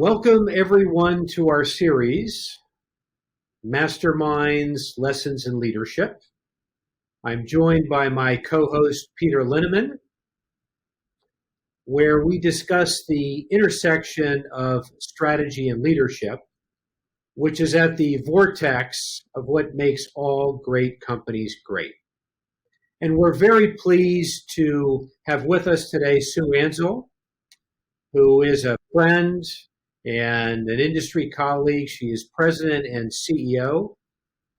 Welcome everyone to our series, MasterMinds, Lessons in Leadership. I'm joined by my co-host, Peter Linneman, where we discuss the intersection of strategy and leadership, which is at the vortex of what makes all great companies great. And we're very pleased to have with us today Sue Ansel, who is a friend and an industry colleague. She is president and CEO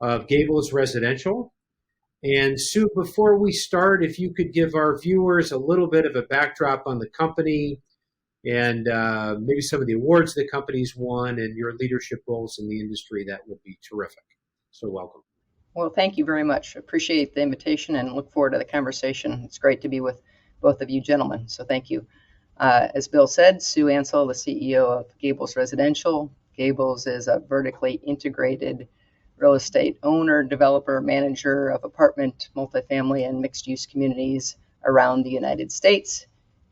of Gables Residential. And Sue, before we start, if you could give our viewers a little bit of a backdrop on the company and maybe some of the awards the company's won and your leadership roles in the industry, that would be terrific. So welcome. Well, thank you very much. Appreciate the invitation and look forward to the conversation. It's great to be with both of you gentlemen, so thank you. As Bill said, Sue Ansel, the CEO of Gables Residential. Gables is a vertically integrated real estate owner, developer, manager of apartment, multifamily, and mixed-use communities around the United States.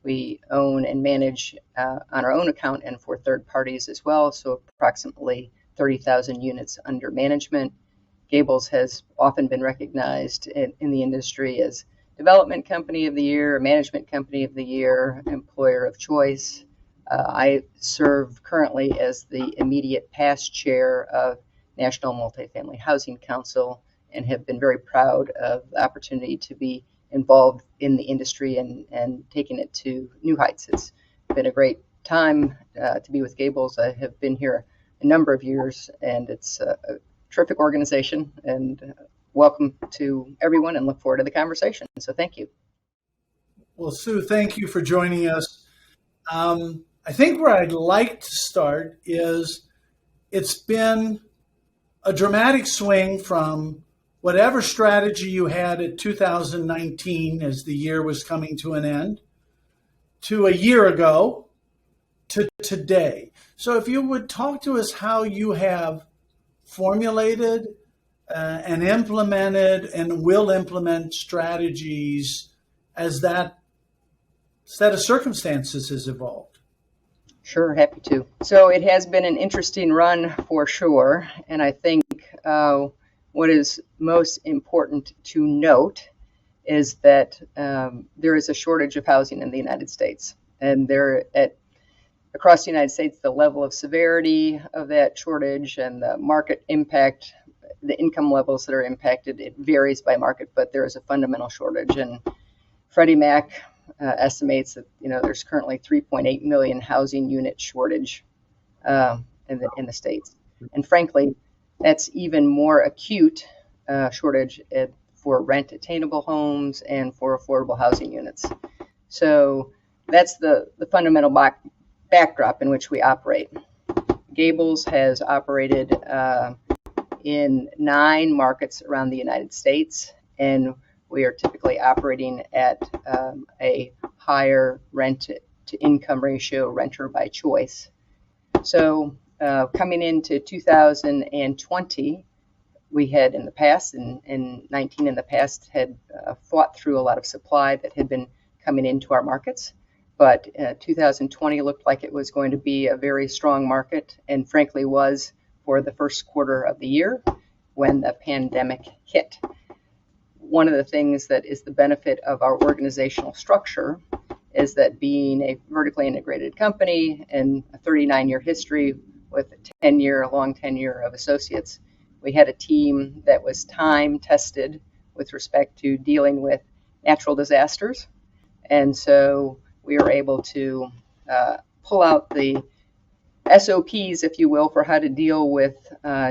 We own and manage on our own account and for third parties as well, so approximately 30,000 units under management. Gables has often been recognized in the industry as Development Company of the Year, Management Company of the Year, Employer of Choice. I serve currently as the immediate past chair of National Multifamily Housing Council and have been very proud of the opportunity to be involved in the industry and taking it to new heights. It's been a great time to be with Gables. I have been here a number of years, and it's a terrific organization, and welcome to everyone and look forward to the conversation. So thank you. Well, Sue, thank you for joining us. I think where I'd like to start is it's been a dramatic swing from whatever strategy you had at 2019 as the year was coming to an end to a year ago to today. So if you would talk to us how you have formulated and implemented and will implement strategies as that set of circumstances has evolved. Sure, happy to. So it has been an interesting run for sure. And I think what is most important to note is that there is a shortage of housing in the United States. And across the United States, the level of severity of that shortage and the market impact, the income levels that are impacted, it varies by market, but there is a fundamental shortage. And Freddie Mac estimates that there's currently 3.8 million housing unit shortage in the states. And frankly, that's even more acute shortage for rent attainable homes and for affordable housing units. So that's the fundamental backdrop in which we operate. Gables has operated in 9 markets around the United States, and we are typically operating at a higher rent-to-income ratio, renter by choice. So coming into 2020, we had in the past, and 19 in the past, had fought through a lot of supply that had been coming into our markets. But 2020 looked like it was going to be a very strong market, and frankly was for the first quarter of the year when the pandemic hit. One of the things that is the benefit of our organizational structure is that being a vertically integrated company and a 39-year history with a long tenure of associates, we had a team that was time-tested with respect to dealing with natural disasters. And so we were able to pull out the SOPs, if you will, for how to deal with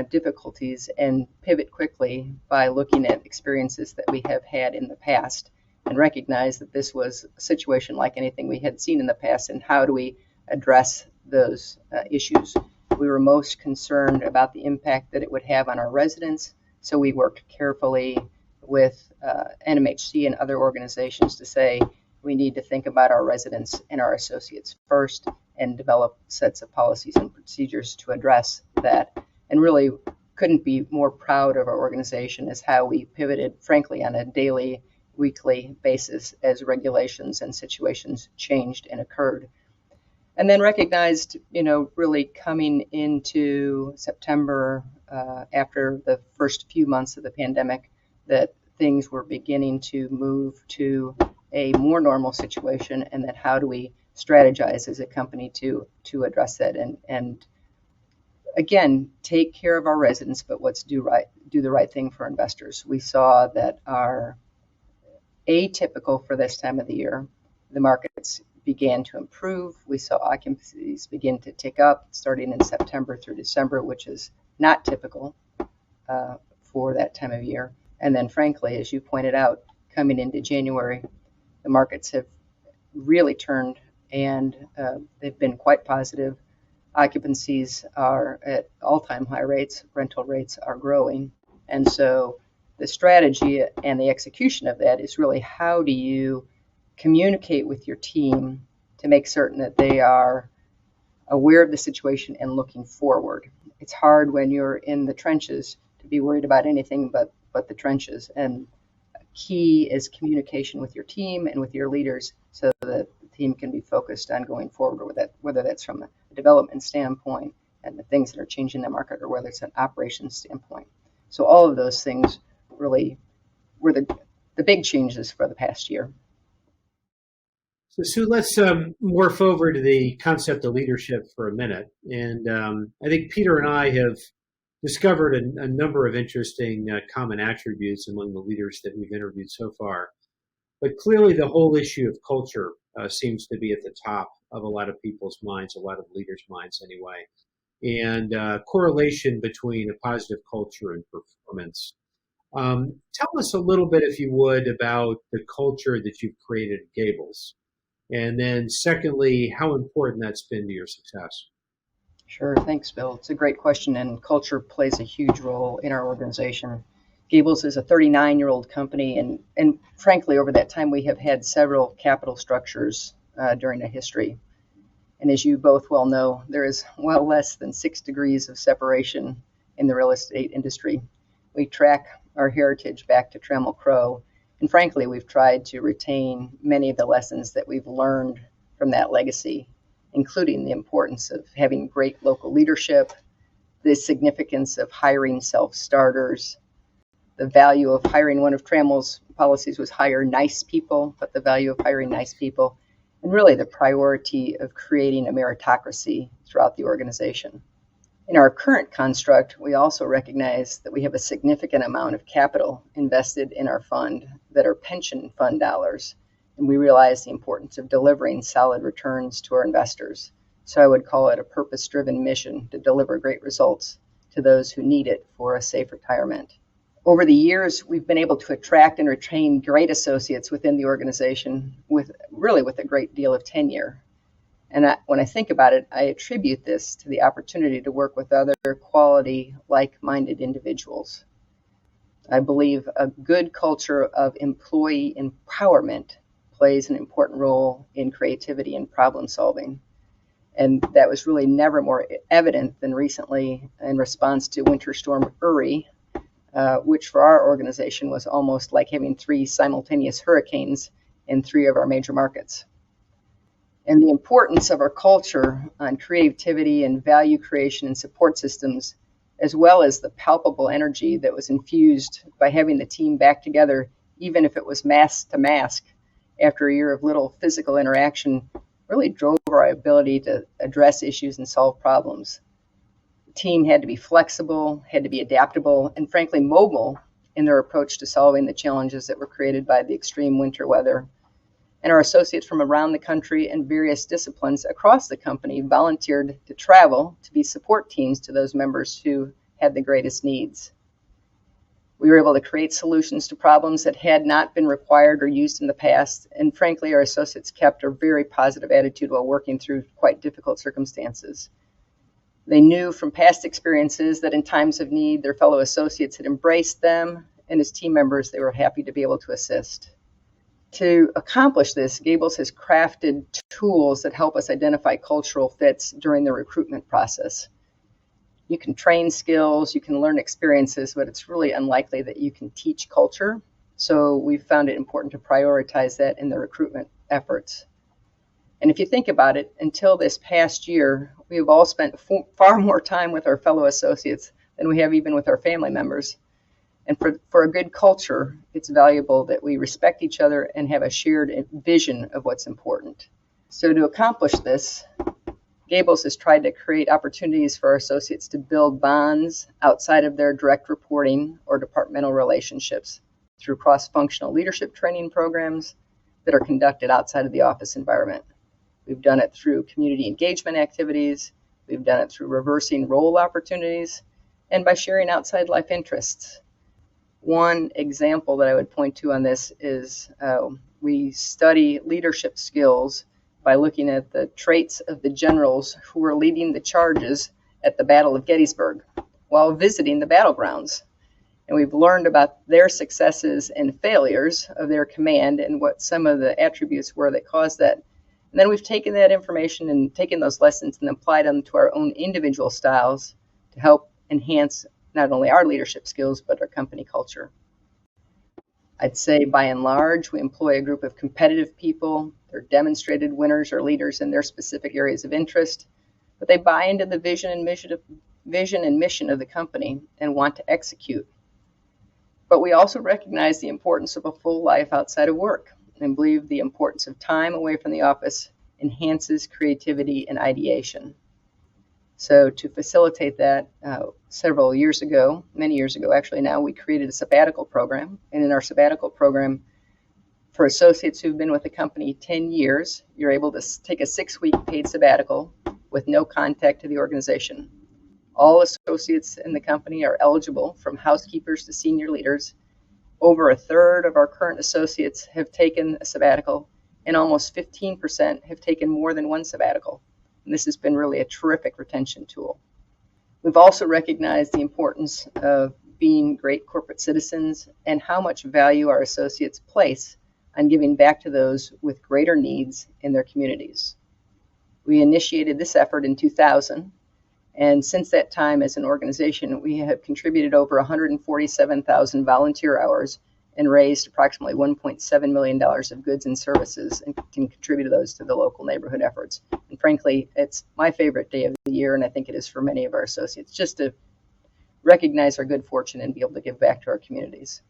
difficulties and pivot quickly by looking at experiences that we have had in the past and recognize that this was a situation like anything we had seen in the past, and how do we address those issues. We were most concerned about the impact that it would have on our residents, so we worked carefully with NMHC and other organizations to say we need to think about our residents and our associates first and develop sets of policies and procedures to address that. And really couldn't be more proud of our organization as how we pivoted, frankly, on a daily, weekly basis as regulations and situations changed and occurred. And then recognized, really coming into September, after the first few months of the pandemic, that things were beginning to move to a more normal situation, and that how do we strategize as a company to address that, and again, take care of our residents, but do the right thing for investors. We saw that are atypical for this time of the year. The markets began to improve. We saw occupancies begin to tick up starting in September through December, which is not typical for that time of year. And then, frankly, as you pointed out, coming into January, the markets have really turned, and they've been quite positive. Occupancies are at all-time high rates. Rental rates are growing. And so the strategy and the execution of that is really, how do you communicate with your team to make certain that they are aware of the situation and looking forward. It's hard when you're in the trenches to be worried about anything but the trenches. And key is communication with your team and with your leaders, so that the team can be focused on going forward with that, whether that's from a development standpoint and the things that are changing the market, or whether it's an operations standpoint. So all of those things really were the big changes for the past year. So, Sue, let's morph over to the concept of leadership for a minute. And I think Peter and I have discovered a number of interesting common attributes among the leaders that we've interviewed so far. But clearly the whole issue of culture seems to be at the top of a lot of people's minds, a lot of leaders' minds anyway. And correlation between a positive culture and performance. Tell us a little bit, if you would, about the culture that you've created at Gables. And then secondly, how important that's been to your success. Sure. Thanks, Bill. It's a great question, and culture plays a huge role in our organization. Gables is a 39-year-old company, and frankly, over that time, we have had several capital structures during the history. And as you both well know, there is well less than 6 degrees of separation in the real estate industry. We track our heritage back to Trammell Crow, and frankly, we've tried to retain many of the lessons that we've learned from that legacy, including the importance of having great local leadership, the significance of hiring self-starters, the value of hiring. One of Trammell's policies was hire nice people, but the value of hiring nice people, and really the priority of creating a meritocracy throughout the organization. In our current construct, we also recognize that we have a significant amount of capital invested in our fund that are pension fund dollars, and we realize the importance of delivering solid returns to our investors. So I would call it a purpose-driven mission to deliver great results to those who need it for a safe retirement. Over the years, we've been able to attract and retain great associates within the organization with a great deal of tenure. And when I think about it, I attribute this to the opportunity to work with other quality, like-minded individuals. I believe a good culture of employee empowerment plays an important role in creativity and problem solving. And that was really never more evident than recently in response to Winter Storm Uri, which for our organization was almost like having 3 simultaneous hurricanes in 3 of our major markets. And the importance of our culture on creativity and value creation and support systems, as well as the palpable energy that was infused by having the team back together, even if it was mask to mask, after a year of little physical interaction, really drove our ability to address issues and solve problems. The team had to be flexible, had to be adaptable, and frankly mobile in their approach to solving the challenges that were created by the extreme winter weather. And our associates from around the country and various disciplines across the company volunteered to travel to be support teams to those members who had the greatest needs. We were able to create solutions to problems that had not been required or used in the past. And frankly, our associates kept a very positive attitude while working through quite difficult circumstances. They knew from past experiences that in times of need, their fellow associates had embraced them, and as team members, they were happy to be able to assist. To accomplish this, Gables has crafted tools that help us identify cultural fits during the recruitment process. You can train skills, you can learn experiences, but it's really unlikely that you can teach culture. So we've found it important to prioritize that in the recruitment efforts. And if you think about it, until this past year, we have all spent far more time with our fellow associates than we have even with our family members. And for a good culture, it's valuable that we respect each other and have a shared vision of what's important. So to accomplish this, Gables has tried to create opportunities for our associates to build bonds outside of their direct reporting or departmental relationships through cross-functional leadership training programs that are conducted outside of the office environment. We've done it through community engagement activities. We've done it through reversing role opportunities and by sharing outside life interests. One example that I would point to on this is we study leadership skills by looking at the traits of the generals who were leading the charges at the Battle of Gettysburg while visiting the battlegrounds. And we've learned about their successes and failures of their command and what some of the attributes were that caused that. And then we've taken that information and taken those lessons and applied them to our own individual styles to help enhance not only our leadership skills, but our company culture. I'd say by and large, we employ a group of competitive people. They're demonstrated winners or leaders in their specific areas of interest, but they buy into the vision and mission of the company and want to execute. But we also recognize the importance of a full life outside of work and believe the importance of time away from the office enhances creativity and ideation. So to facilitate that, several years ago, many years ago actually now, we created a sabbatical program. And in our sabbatical program, for associates who've been with the company 10 years, you're able to take a 6-week paid sabbatical with no contact to the organization. All associates in the company are eligible, from housekeepers to senior leaders. Over a third of our current associates have taken a sabbatical, and almost 15% have taken more than one sabbatical. And this has been really a terrific retention tool. We've also recognized the importance of being great corporate citizens and how much value our associates place on giving back to those with greater needs in their communities. We initiated this effort in 2000, and since that time as an organization, we have contributed over 147,000 volunteer hours and raised approximately $1.7 million of goods and services and can contribute those to the local neighborhood efforts. And frankly, it's my favorite day of the year, and I think it is for many of our associates, just to recognize our good fortune and be able to give back to our communities.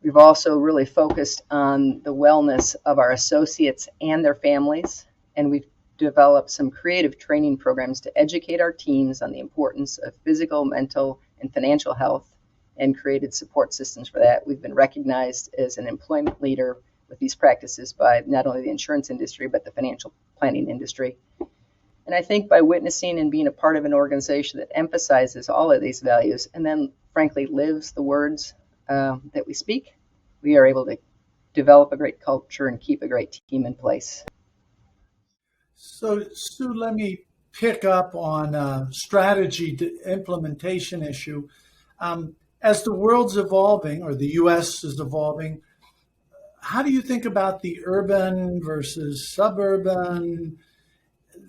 We've also really focused on the wellness of our associates and their families, and we've developed some creative training programs to educate our teams on the importance of physical, mental, and financial health, and created support systems for that. We've been recognized as an employment leader with these practices by not only the insurance industry, but the financial planning industry. And I think by witnessing and being a part of an organization that emphasizes all of these values and then frankly lives the words that we speak, we are able to develop a great culture and keep a great team in place. So, Sue, let me pick up on strategy to implementation issue. As the world's evolving, or the U.S. is evolving, how do you think about the urban versus suburban,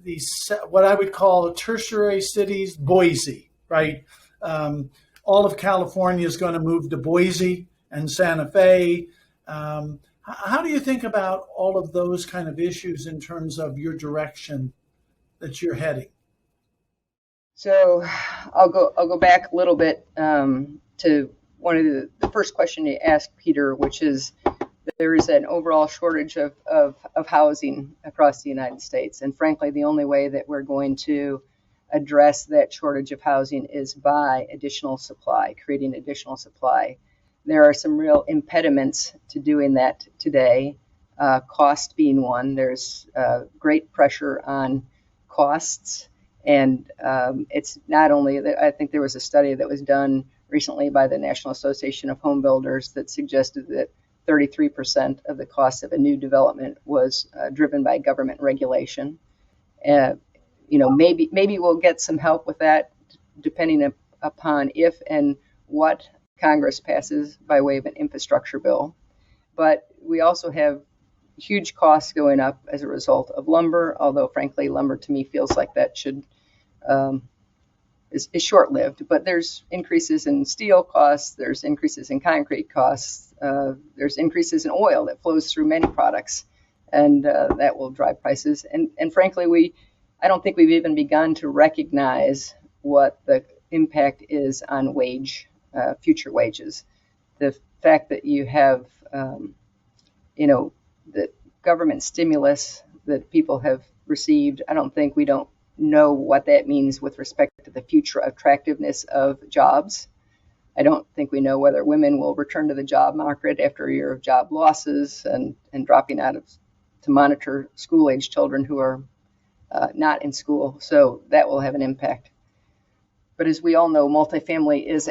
these what I would call tertiary cities, Boise, right? All of California is going to move to Boise and Santa Fe. How do you think about all of those kind of issues in terms of your direction that you're heading? So I'll go back a little bit to one of the first question you asked, Peter, which is there is an overall shortage of housing across the United States. And frankly, the only way that we're going to address that shortage of housing is by additional supply, creating additional supply. There are some real impediments to doing that today, cost being one. There's great pressure on costs. And it's not only that, I think there was a study that was done recently by the National Association of Home Builders that suggested that 33% of the cost of a new development was driven by government regulation. Maybe we'll get some help with that depending upon if and what Congress passes by way of an infrastructure bill. But we also have huge costs going up as a result of lumber, although frankly, lumber to me feels like that is short-lived. But there's increases in steel costs, there's increases in concrete costs, there's increases in oil that flows through many products. and that will drive prices. And frankly, I don't think we've even begun to recognize what the impact is on future wages. The fact that you have, the government stimulus that people have received, we don't know what that means with respect to the future attractiveness of jobs. I don't think we know whether women will return to the job market after a year of job losses and dropping out to monitor school-age children who are not in school. So that will have an impact. But as we all know, multifamily is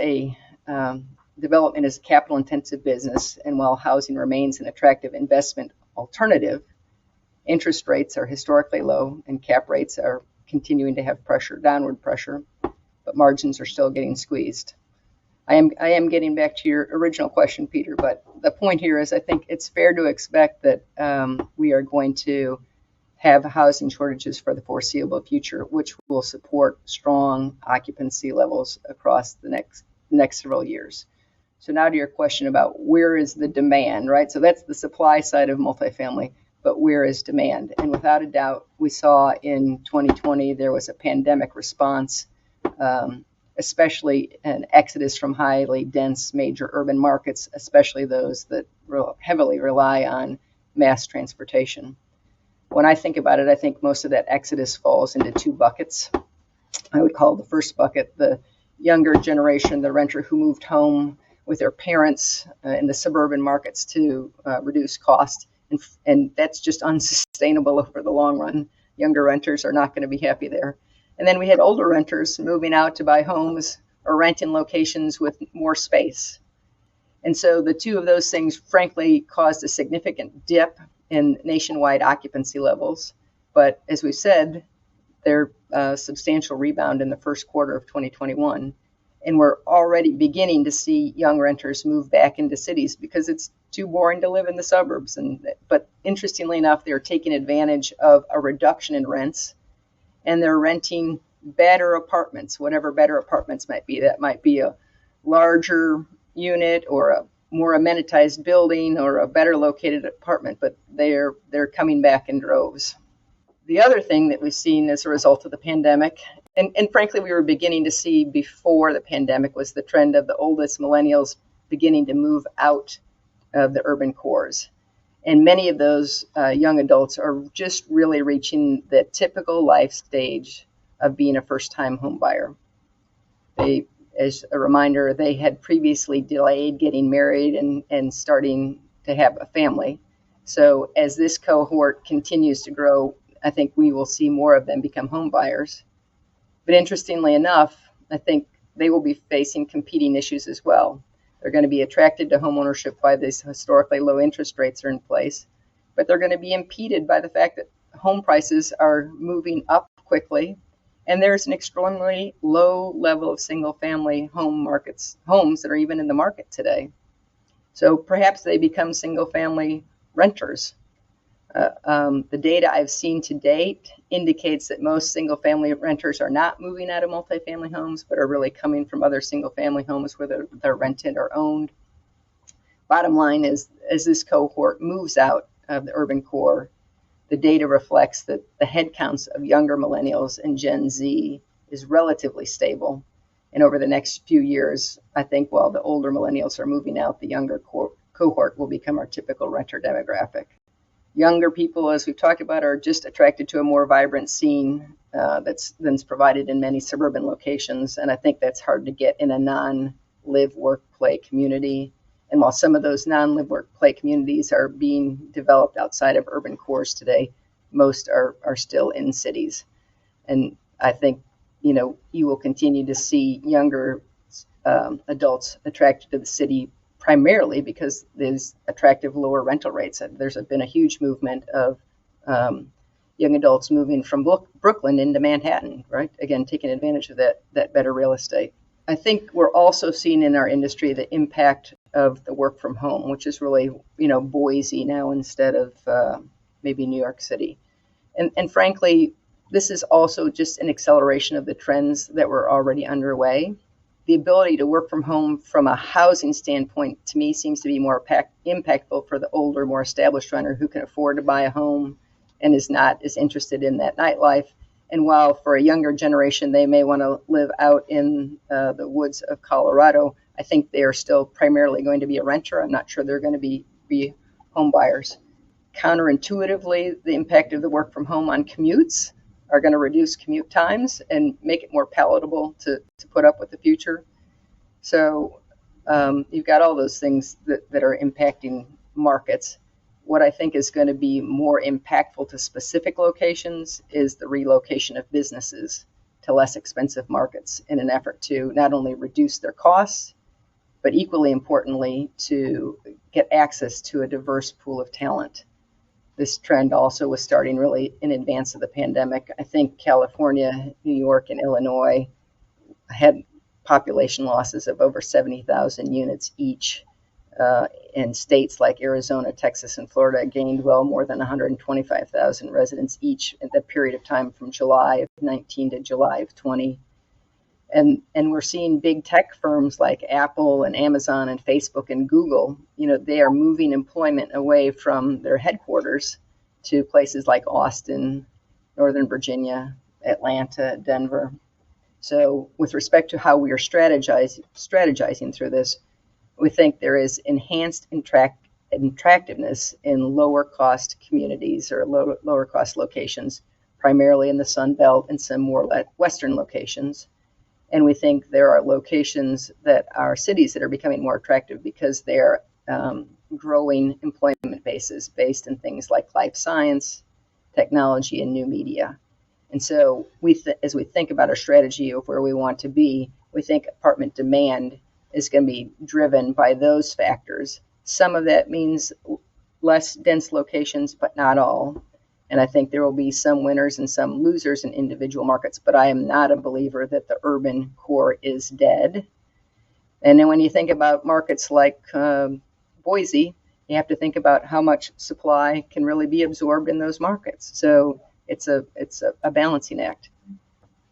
development is a capital-intensive business, and while housing remains an attractive investment alternative, interest rates are historically low, and cap rates are continuing to have downward pressure, but margins are still getting squeezed. I am getting back to your original question, Peter, but the point here is I think it's fair to expect that we are going to have housing shortages for the foreseeable future, which will support strong occupancy levels across the next several years. So now to your question about where is the demand, right? So that's the supply side of multifamily, but where is demand? And without a doubt, we saw in 2020 there was a pandemic response, especially an exodus from highly dense major urban markets, especially those that heavily rely on mass transportation. When I think about it, I think most of that exodus falls into two buckets. I would call the first bucket the younger generation, the renter who moved home with their parents in the suburban markets to reduce cost. And that's just unsustainable over the long run. Younger renters are not going to be happy there. And then we had older renters moving out to buy homes or rent in locations with more space. And so the two of those things, frankly, caused a significant dip in nationwide occupancy levels. But as we said, they're a substantial rebound in the first quarter of 2021. And we're already beginning to see young renters move back into cities because it's too boring to live in the suburbs. But interestingly enough, they're taking advantage of a reduction in rents, and they're renting better apartments, whatever better apartments might be. That might be a larger unit or a more amenitized building or a better located apartment, but they're coming back in droves. The other thing that we've seen as a result of the pandemic, and frankly we were beginning to see before the pandemic, was the trend of the oldest millennials beginning to move out of the urban cores. And many of those young adults are just really reaching the typical life stage of being a first-time home buyer. As a reminder, they had previously delayed getting married and starting to have a family. So as this cohort continues to grow, I think we will see more of them become home buyers. But interestingly enough, I think they will be facing competing issues as well. They're going to be attracted to homeownership by these historically low interest rates are in place, but they're going to be impeded by the fact that home prices are moving up quickly, and there's an extremely low level of single-family homes that are even in the market today. So perhaps they become single-family renters. The data I've seen to date indicates that most single-family renters are not moving out of multifamily homes, but are really coming from other single-family homes where they're rented or owned. Bottom line is, as this cohort moves out of the urban core, the data reflects that the headcounts of younger millennials and Gen Z is relatively stable. And over the next few years, I think while the older millennials are moving out, the younger cohort will become our typical renter demographic. Younger people, as we've talked about, are just attracted to a more vibrant scene that's provided in many suburban locations. And I think that's hard to get in a non-live, work, play community. And while some of those non-live, work, play communities are being developed outside of urban cores today, most are still in cities. And I think, you will continue to see younger adults attracted to the city primarily because there's attractive lower rental rates. There's been a huge movement of young adults moving from Brooklyn into Manhattan, right? Again, taking advantage of that better real estate. I think we're also seeing in our industry the impact of the work from home, which is really, Boise now instead of maybe New York City. And frankly, this is also just an acceleration of the trends that were already underway. the ability to work from home from a housing standpoint, to me, seems to be more impactful for the older, more established renter who can afford to buy a home and is not as interested in that nightlife. And while for a younger generation, they may want to live out in the woods of Colorado, I think they are still primarily going to be a renter. I'm not sure they're going to be home buyers. Counterintuitively, the impact of the work from home on commutes are going to reduce commute times and make it more palatable to put up with the future. So you've got all those things that are impacting markets. What I think is going to be more impactful to specific locations is the relocation of businesses to less expensive markets in an effort to not only reduce their costs, but equally importantly, to get access to a diverse pool of talent. This trend also was starting really in advance of the pandemic. I think California, New York, and Illinois had population losses of over 70,000 units each. And states like Arizona, Texas, and Florida gained well more than 125,000 residents each in that period of time from July of 19 to July of 20. And we're seeing big tech firms like Apple and Amazon and Facebook and Google, they are moving employment away from their headquarters to places like Austin, Northern Virginia, Atlanta, Denver. So with respect to how we are strategizing through this, we think there is enhanced attractiveness in lower cost communities or lower cost locations, primarily in the Sun Belt and some more Western locations. And we think there are locations that are cities that are becoming more attractive because they're growing employment bases based in things like life science, technology, and new media. And so as we think about our strategy of where we want to be, we think apartment demand is going to be driven by those factors. Some of that means less dense locations, but not all. And I think there will be some winners and some losers in individual markets, but I am not a believer that the urban core is dead. And then when you think about markets like Boise, you have to think about how much supply can really be absorbed in those markets. So it's a balancing act.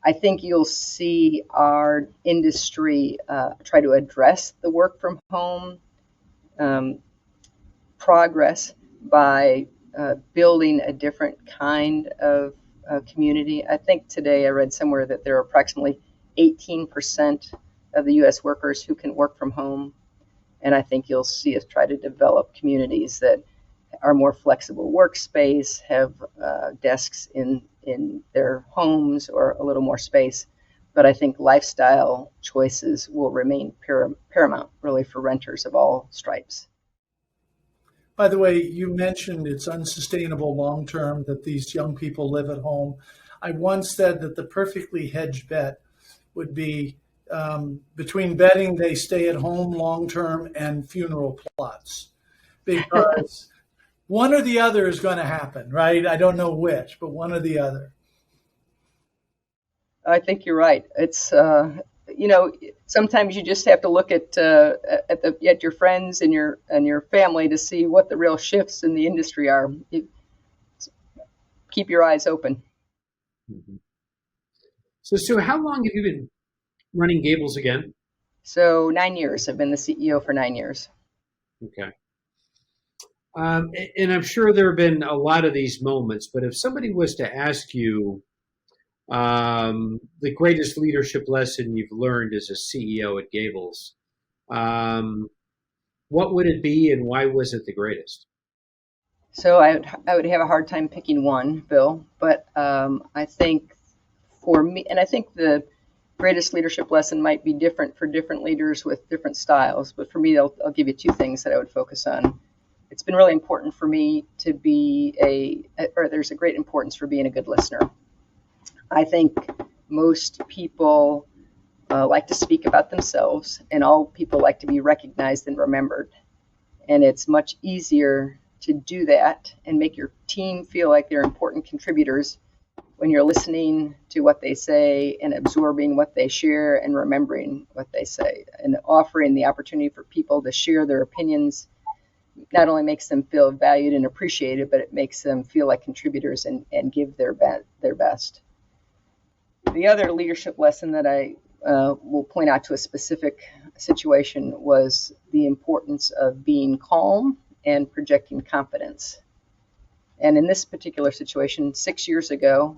I think you'll see our industry try to address the work from home progress by building a different kind of community. I think today I read somewhere that there are approximately 18% of the U.S. workers who can work from home. And I think you'll see us try to develop communities that are more flexible workspace, have desks in their homes or a little more space. But I think lifestyle choices will remain paramount, really, for renters of all stripes. By the way, you mentioned it's unsustainable long term that these young people live at home. I once said that the perfectly hedged bet would be between betting they stay at home long term and funeral plots, because one or the other is going to happen, right? I don't know which, but one or the other. I think you're right. It's sometimes you just have to look at your friends and your family to see what the real shifts in the industry are. Keep your eyes open. Mm-hmm. So, Sue, how long have you been running Gables again? So 9 years. I've been the CEO for 9 years. Okay. And I'm sure there have been a lot of these moments, but if somebody was to ask you the greatest leadership lesson you've learned as a CEO at Gables, what would it be and why was it the greatest? So I would have a hard time picking one, Bill, but I think for me, and I think the greatest leadership lesson might be different for different leaders with different styles, but for me, I'll give you two things that I would focus on. It's been really important for me to there's a great importance for being a good listener. I think most people like to speak about themselves, and all people like to be recognized and remembered. And it's much easier to do that and make your team feel like they're important contributors when you're listening to what they say and absorbing what they share and remembering what they say. And offering the opportunity for people to share their opinions not only makes them feel valued and appreciated, but it makes them feel like contributors and give their best. The other leadership lesson that I will point out to a specific situation was the importance of being calm and projecting confidence. And in this particular situation, 6 years ago,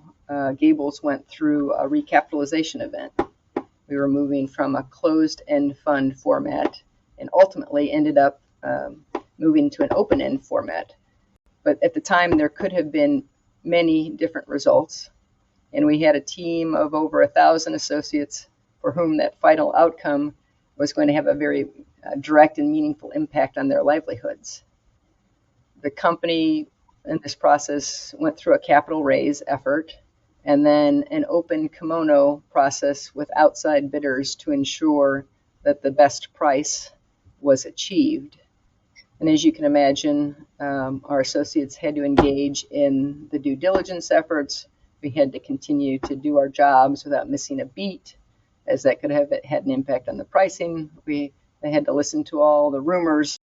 Gables went through a recapitalization event. We were moving from a closed-end fund format and ultimately ended up moving to an open-end format. But at the time, there could have been many different results. And we had a team of over 1,000 associates for whom that final outcome was going to have a very direct and meaningful impact on their livelihoods. The company in this process went through a capital raise effort and then an open kimono process with outside bidders to ensure that the best price was achieved. And as you can imagine, our associates had to engage in the due diligence efforts. We had to continue to do our jobs without missing a beat, as that could have had an impact on the pricing. They had to listen to all the rumors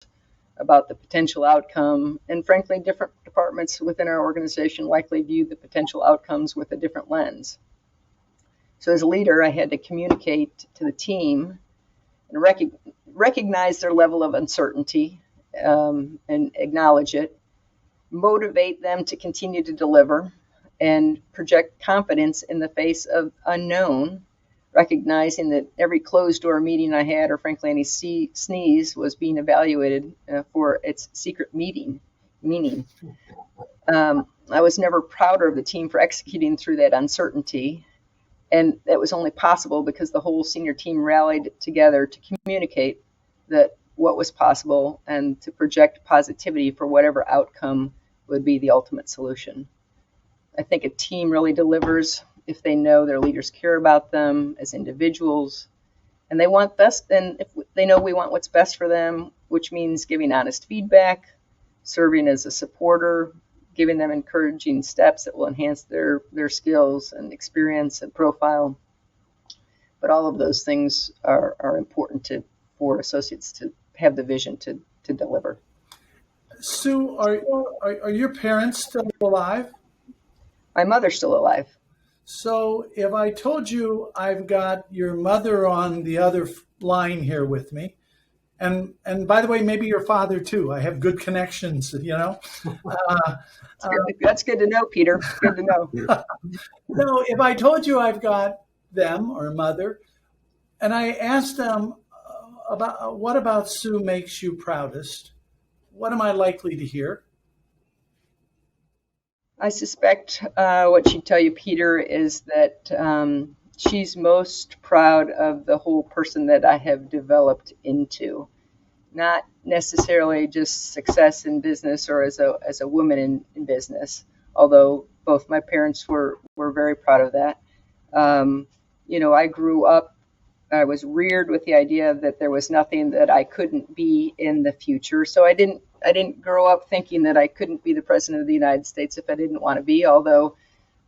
about the potential outcome. And frankly, different departments within our organization likely view the potential outcomes with a different lens. So as a leader, I had to communicate to the team and recognize their level of uncertainty and acknowledge it, motivate them to continue to deliver, and project confidence in the face of unknown, recognizing that every closed-door meeting I had, or frankly any sneeze, was being evaluated for its secret meaning. I was never prouder of the team for executing through that uncertainty, and that was only possible because the whole senior team rallied together to communicate that what was possible and to project positivity for whatever outcome would be the ultimate solution. I think a team really delivers if they know their leaders care about them as individuals, and they want best. And if they know we want what's best for them, which means giving honest feedback, serving as a supporter, giving them encouraging steps that will enhance their skills and experience and profile. But all of those things are important for associates to have the vision to deliver. Sue, are your parents still alive? My mother's still alive. So if I told you I've got your mother on the other line here with me, and by the way, maybe your father too. I have good connections, you know. That's good to know, Peter. Good to know. No, if I told you I've got them or mother, and I asked them about what about Sue makes you proudest, what am I likely to hear? I suspect what she'd tell you, Peter, is that she's most proud of the whole person that I have developed into. Not necessarily just success in business or as a woman in business, although both my parents were very proud of that. I grew up, I was reared with the idea that there was nothing that I couldn't be in the future. So I didn't grow up thinking that I couldn't be the president of the United States if I didn't want to be, although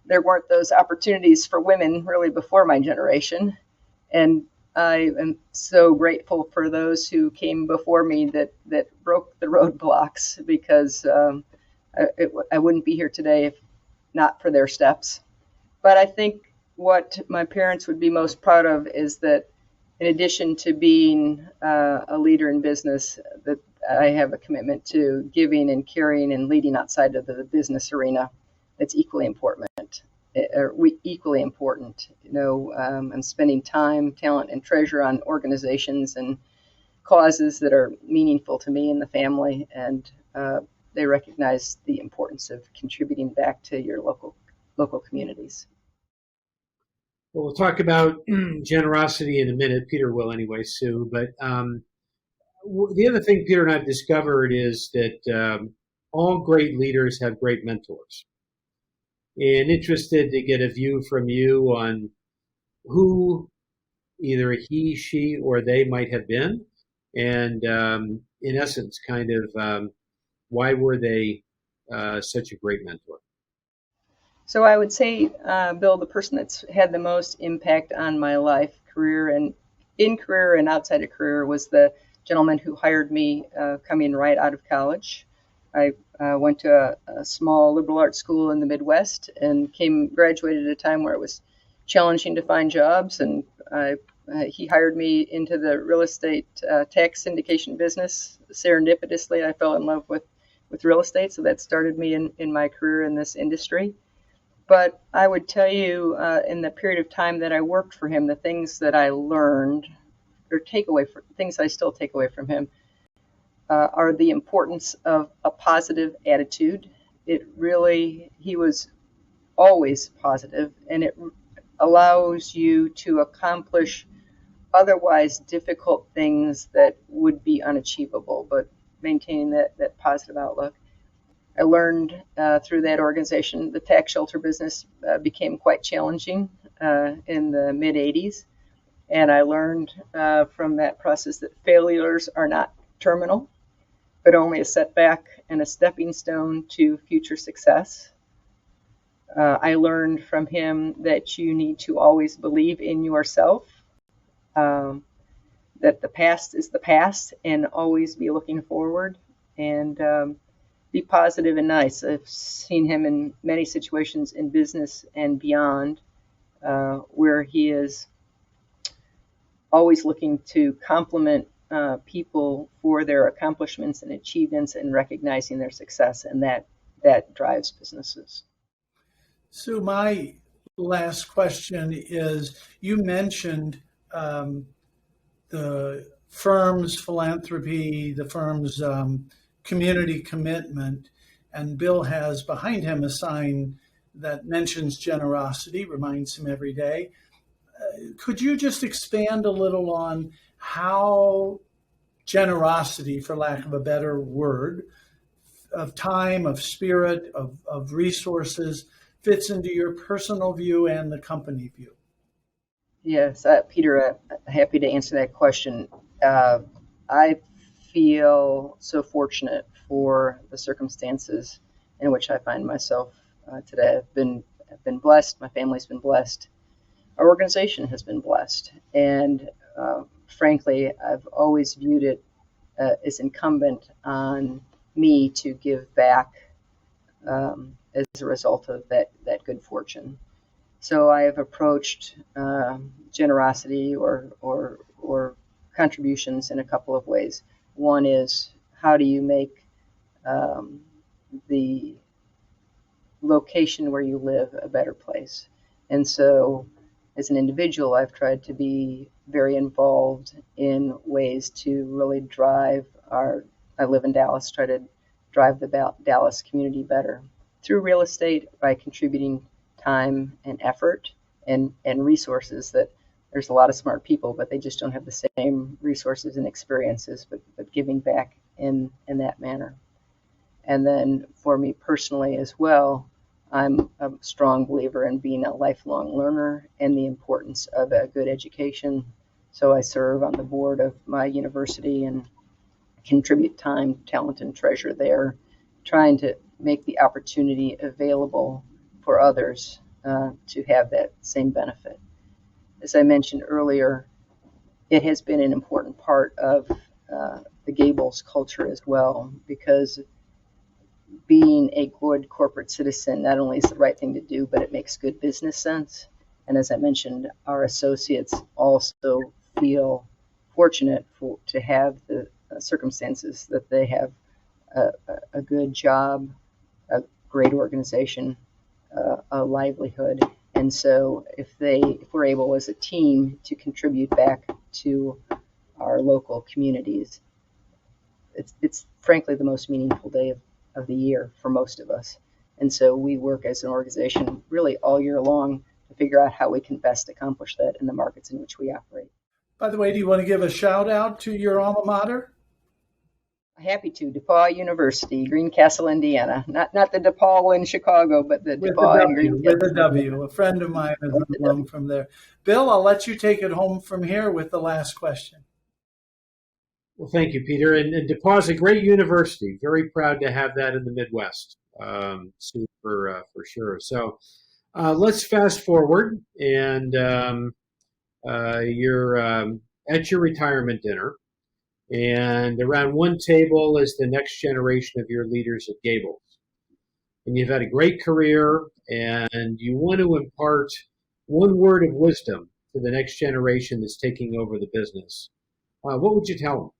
there weren't those opportunities for women really before my generation. And I am so grateful for those who came before me that broke the roadblocks, because I wouldn't be here today if not for their steps. But I think what my parents would be most proud of is that in addition to being a leader in business, that I have a commitment to giving and caring and leading outside of the business arena. That's equally important. I'm spending time, talent, and treasure on organizations and causes that are meaningful to me and the family, and they recognize the importance of contributing back to your local communities. Well, we'll talk about generosity in a minute. Peter will anyway, Sue. But the other thing Peter and I have discovered is that all great leaders have great mentors. And interested to get a view from you on who either he, she, or they might have been. And in essence, kind of why were they such a great mentor? So I would say, Bill, the person that's had the most impact on my life, career and outside of career, was the gentleman who hired me coming right out of college. I went to a small liberal arts school in the Midwest and graduated at a time where it was challenging to find jobs, and I He hired me into the real estate tax syndication business. Serendipitously, I fell in love with real estate, so that started me in my career in this industry. But I would tell you, in the period of time that I worked for him, the things that I learned, or things I still take away from him, are the importance of a positive attitude. He was always positive, and it allows you to accomplish otherwise difficult things that would be unachievable, but maintaining that positive outlook. I learned through that organization, the tax shelter business became quite challenging in the mid 80s. And I learned from that process that failures are not terminal, but only a setback and a stepping stone to future success. I learned from him that you need to always believe in yourself, that the past is the past, and always be looking forward, and be positive and nice. I've seen him in many situations in business and beyond, where he is always looking to compliment people for their accomplishments and achievements and recognizing their success, and that drives businesses. Sue, my last question is, you mentioned the firm's philanthropy, the firm's community commitment, and Bill has behind him a sign that mentions generosity, reminds him every day. Could you just expand a little on how generosity, for lack of a better word, of time, of spirit, of resources, fits into your personal view and the company view? Yes, Peter, happy to answer that question. I feel so fortunate for the circumstances in which I find myself today. I've been blessed. My family's been blessed. Our organization has been blessed, and frankly, I've always viewed it as incumbent on me to give back as a result of that good fortune. So I have approached generosity or contributions in a couple of ways. One is, how do you make the location where you live a better place? And so as an individual, I've tried to be very involved in ways to really drive I live in Dallas, try to drive the Dallas community better through real estate by contributing time and effort and resources. That there's a lot of smart people, but they just don't have the same resources and experiences, but giving back in that manner. And then for me personally as well, I'm a strong believer in being a lifelong learner and the importance of a good education. So I serve on the board of my university and contribute time, talent, and treasure there, trying to make the opportunity available for others to have that same benefit. As I mentioned earlier, it has been an important part of the Gables culture as well, because being a good corporate citizen not only is the right thing to do, but it makes good business sense. And as I mentioned, our associates also feel fortunate to have the circumstances that they have a good job, a great organization, a livelihood. And so if we're able as a team to contribute back to our local communities, it's frankly the most meaningful day of the year for most of us. And so we work as an organization really all year long to figure out how we can best accomplish that in the markets in which we operate. By the way, do you want to give a shout out to your alma mater? Happy to. DePaul University, Greencastle, Indiana. Not the DePaul in Chicago, but the DePaul in Greencastle. With a W. A friend of mine is an alum from there. Bill, I'll let you take it home from here with the last question. Well, thank you, Peter. And DePauw's a great university. Very proud to have that in the Midwest, for sure. So let's fast forward, and you're at your retirement dinner, and around one table is the next generation of your leaders at Gables. And you've had a great career, and you want to impart one word of wisdom to the next generation that's taking over the business, what would you tell them?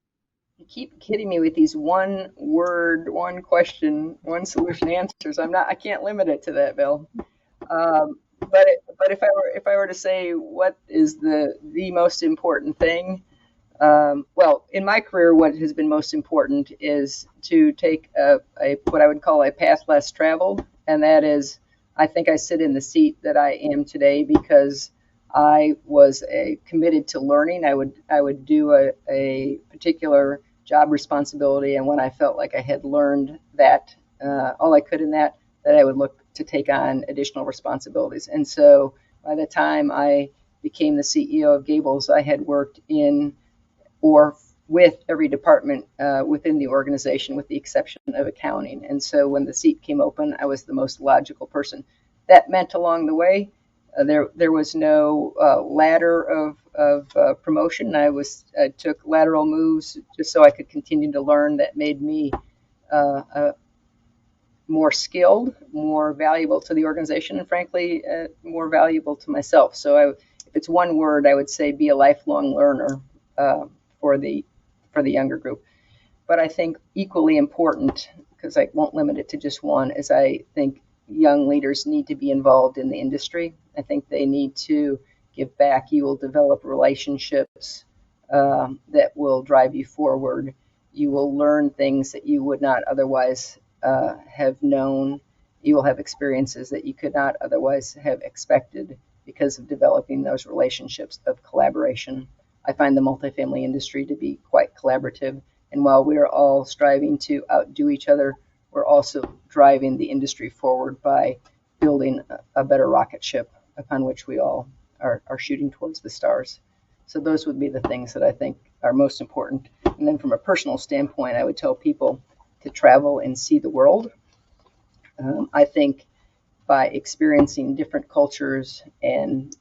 You keep hitting me with these one word, one question, one solution answers. I can't limit it to that, Bill. But if I were to say what is the most important thing, well, in my career, what has been most important is to take a what I would call a path less traveled, and that is, I think I sit in the seat that I am today because I was committed to learning. I would do a particular job responsibility, and when I felt like I had learned that all I could in that I would look to take on additional responsibilities. And so by the time I became the CEO of Gables, I had worked in or with every department within the organization, with the exception of accounting. And so when the seat came open, I was the most logical person. That meant along the way, there was no ladder of promotion. I took lateral moves just so I could continue to learn. That made me more skilled, more valuable to the organization, and frankly, more valuable to myself. So if it's one word, I would say be a lifelong learner for the younger group. But I think equally important, because I won't limit it to just one, is I think young leaders need to be involved in the industry. I think they need to give back. You will develop relationships that will drive you forward. You will learn things that you would not otherwise have known. You will have experiences that you could not otherwise have expected because of developing those relationships of collaboration. I find the multifamily industry to be quite collaborative. And while we're all striving to outdo each other, we're also driving the industry forward by building a better rocket ship upon which we all are shooting towards the stars. So those would be the things that I think are most important. And then from a personal standpoint, I would tell people to travel and see the world. I think by experiencing different cultures and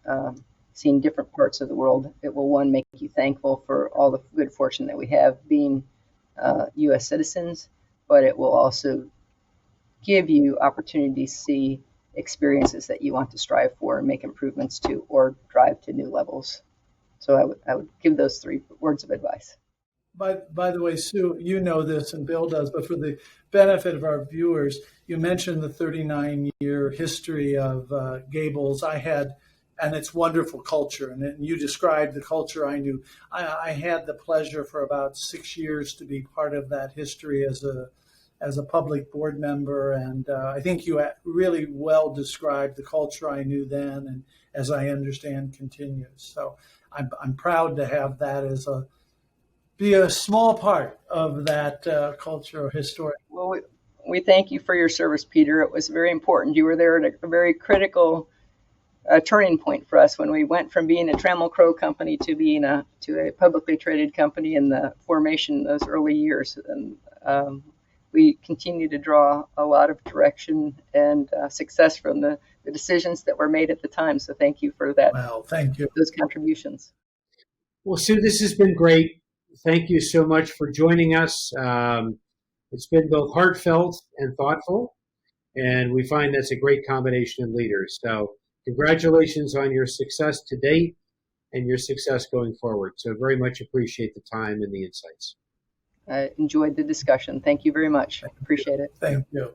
seeing different parts of the world, it will, one, make you thankful for all the good fortune that we have being U.S. citizens, but it will also give you opportunities to see experiences that you want to strive for and make improvements to or drive to new levels. So I would give those 3 words of advice. By the way, Sue, you know this and Bill does, but for the benefit of our viewers, you mentioned the 39-year history of Gables. And its wonderful culture. And you described the culture I knew. I had the pleasure for about 6 years to be part of that history as a public board member. And I think you really well described the culture I knew then, and as I understand continues. So I'm proud to have that be a small part of that culture or history. Well, we thank you for your service, Peter. It was very important. You were there at a very critical turning point for us when we went from being a Trammell Crow company to being to a publicly traded company in the formation in those early years. And we continue to draw a lot of direction and success from the decisions that were made at the time. So thank you for that. Well, thank you. Those contributions. Well, Sue, this has been great. Thank you so much for joining us. It's been both heartfelt and thoughtful, and we find that's a great combination of leaders. So congratulations on your success to date and your success going forward. So very much appreciate the time and the insights. I enjoyed the discussion. Thank you very much. Appreciate it. Thank you.